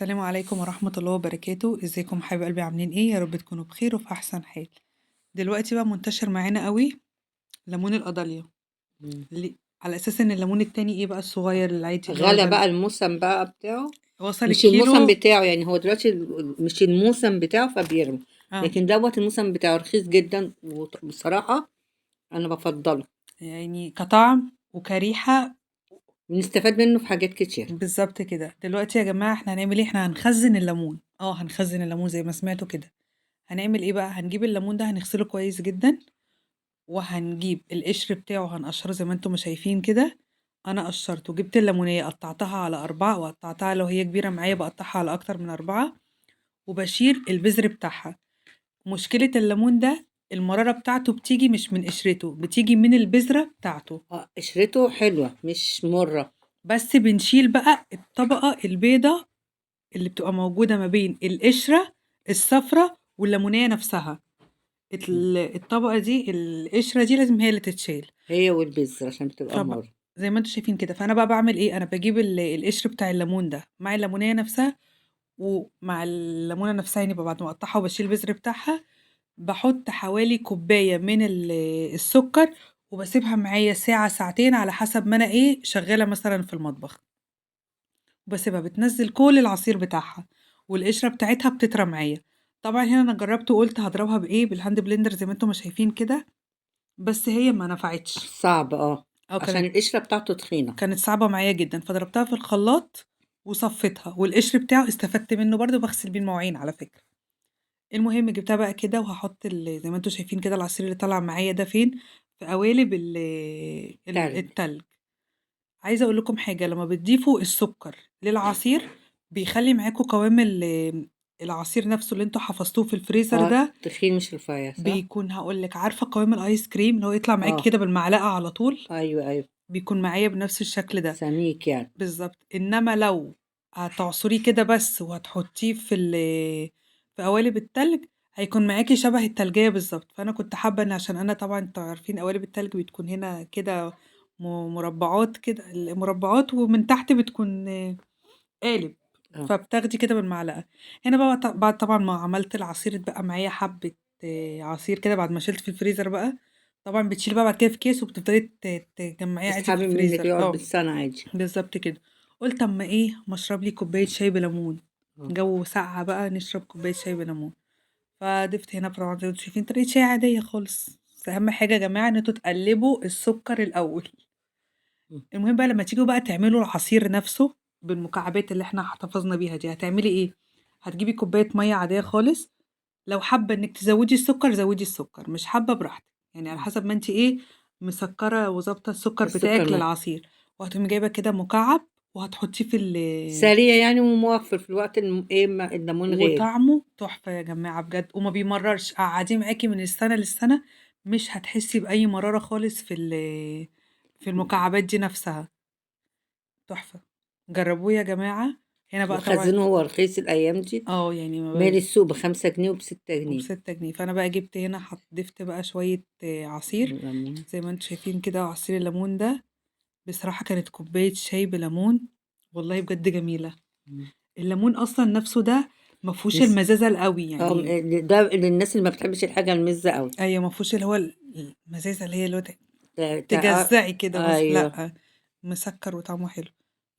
السلام عليكم ورحمة الله وبركاته. ازيكم حبايب قلبي؟ عاملين ايه؟ يا رب تكونوا بخير وفي احسن حال. دلوقتي بقى منتشر معانا قوي ليمون القضاليا، مم. على اساس ان الليمون التاني ايه بقى الصغير العادي اللي هو غلا ده بقى الموسم بقى بتاعه. وصل مش الموسم الكيلو. بتاعه، يعني هو دلوقتي مش الموسم بتاعه فبيرمي. اه لكن دوت الموسم بتاعه رخيص جدا، وبصراحة أنا بفضله. يعني كطعم وكريحة. بنستفاد منه في حاجات كتير. بالظبط كده. دلوقتي يا جماعة احنا هنعمل ايه؟ احنا هنخزن الليمون. هنخزن الليمون زي ما سمعتوا كده. هنعمل ايه بقى؟ هنجيب الليمون ده هنغسله كويس جدا، وهنجيب القشر بتاعه هنقشره زي ما انتم ما شايفين كده. انا قشرته، جبت الليمونية قطعتها على 4، وقطعتها لو هي كبيرة معايا بقطعها على اكتر من 4، وبشيل البذر بتاعها. مشكلة الليمون ده المرارة بتاعته بتيجي مش من قشرته، بتيجي من البذرة بتاعته. قشرته حلوة مش مرة. بس بنشيل بقى الطبقة البيضة اللي بتبقى موجودة ما بين القشرة الصفرة والليمونية نفسها. الطبقة دي القشرة دي لازم هي اللي تتشال. هي والبذر عشان بتبقى فب مرة. زي ما انتم شايفين كده. فانا بقى بعمل ايه؟ انا بجيب القشر بتاع الليمون ده مع الليمونيه نفسها، ومع الليمونه نفسها يعني بعد ما اقطعها وبشيل البذر بتاعها. بحط حوالي كوبايه من السكر، وبسيبها معايا ساعه ساعتين على حسب ما انا ايه شغاله مثلا في المطبخ. وبسيبها بتنزل كل العصير بتاعها، والقشره بتاعتها بتطرى معايا. طبعا هنا انا جربت وقلت هضربها بايه؟ بالهاند بلندر زي ما انتم ما شايفين كده، بس هي ما نفعتش. صعب او عشان كانت القشرة بتاعته تخينة. كانت صعبة معايا جدًا، فضربتها في الخلاط وصفيتها، والقشر بتاعه استفدت منه برضه باغسل بيه المواعين على فكرة. المهم جبتها بقى كده وهاحط زي ما أنتم شايفين كده العصير اللي طالع معايا ده فين؟ في قوالب تلج. التلج. عايزة أقول لكم حاجة، لمّا بتضيفوا السكر للعصير بيخلّي معاكم قوام العصير نفسه اللي أنتم حفظتوه في الفريزر ده. تخين مش رفيع، صح؟ بيكون هاقول لِك، عارفة قوام الآيس كريم اللي هو يطلع معاكِ اه، كده بالمعلقة على طول؟ ايوه ايوه. بيكون معايا بنفس الشكل ده. سميك يعني. بالضبط. إنما لو هتعصريه كده بس وهتحطيه في قوالب التلج، هيكون معاكِ شبه التلجية بالضبط. فأنا كنت حابة إن عشان أنا طبعًا أنتم عارفين قوالب التلج بتكون هنا كده مربعات كده، المربعات ومن تحت بتكون قالب، اه، فبتاخدي كده بالمعلقة. هنا بقى بعد طبعًا ما عملت العصير اتبقى معايا حبة عصير كده بعد ما شِلت في الفريزر بقى. طبعًا بتشيلي بقى بعد كده في كيس وبتفضلي تجمّعيه عادي في تسحبي من اللي الفريزر. بيقعد بالسنة عادي. بالضبط كده. قُلت أمّا إيه، ما أشرب لي كوباية شاي بليمون، اه. جو ساقعة بقى نشرب كوباية شاي بليمون. فضِفت هنا طبعًا زي ما أنتم شايفين طريقة شاي عادية خالص، بس أهم حاجة يا جماعة إن أنتم تقلّبوا السكر الأول. مم. المهم بقى لمّا تيجوا بقى تعملوا العصير نَفْسه بالمكعبات اللي إحنا احتفظنا بيها دي، هتعملي إيه؟ هتجيبي كوباية مَيّة عادية خالص، لو حابة إنِّك تزوّدي السكر زوّدي السكر، مش حابة براحتِك، يعني على حسب ما أنتِ إيه مسكّرة وضابطة السكر السكر بتاعِك ما للعصير. وهتقومي جايبة كده مكعب وهتحطيه في سريع يعني وموفر في الوقت ايه ما الليمون غالي. وطعمه تحفة يا جماعة بجد، وما بيمرّرش، قعّديه معاكِ من السنة للسنة مش هتحسّي بأي مرارة خالص في المكعبات دي نَفْسها. تحفة. جرّبوه يا جماعة. هنا بقى طبعًا وخزنه هو رخيص الأيام دي. يعني مالي السوق ب5 جنيه وب6 جنيه. وب6 جنيه. فأنا بقى جِبت هنا ضِفت بقى شوية عصير ليمون. زي ما أنتم شايفين كده. عصير الليمون ده بصراحة كانت كوباية شاي بليمون والله بجد جميلة. مم. الليمون أصلًا نَفْسه ده ما فيهوش بس المزازة الأوي يعني. ده للناس اللي ما بتحبش الحاجة المزة قوي. أيوه ما فيهوش اللي هو المزازة اللي هي اللي هو تا- تا- تجزّعي كده ايوه. لأ، مسكّر وطعمه حلو.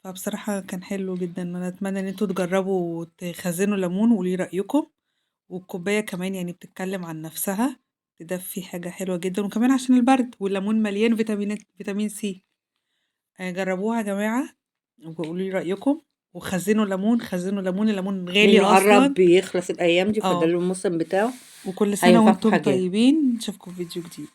فبصراحة كان حلو جدًا. أنا أتمنى إن أنتم تجرّبوا وتخزّنوا ليمون وقولوا لي رأيكم. والكوباية كمان يعني بتتكلّم عن نَفْسها، تدفّي حاجة حلوة جدًا، وكمان عشان البرد، والليمون مليان فيتامين C. جرّبوها يا جماعة وقولوا لي رأيكم. وخزّنوا ليمون، خزّنوا ليمون، الليمون غالي لأنه أصلًا. قرب يخلص الأيام دي فده آه. الموسم بتاعه. وكل سنة هينفعكم وأنتم حاجات. طيبين، نشوفكم في فيديو جديد.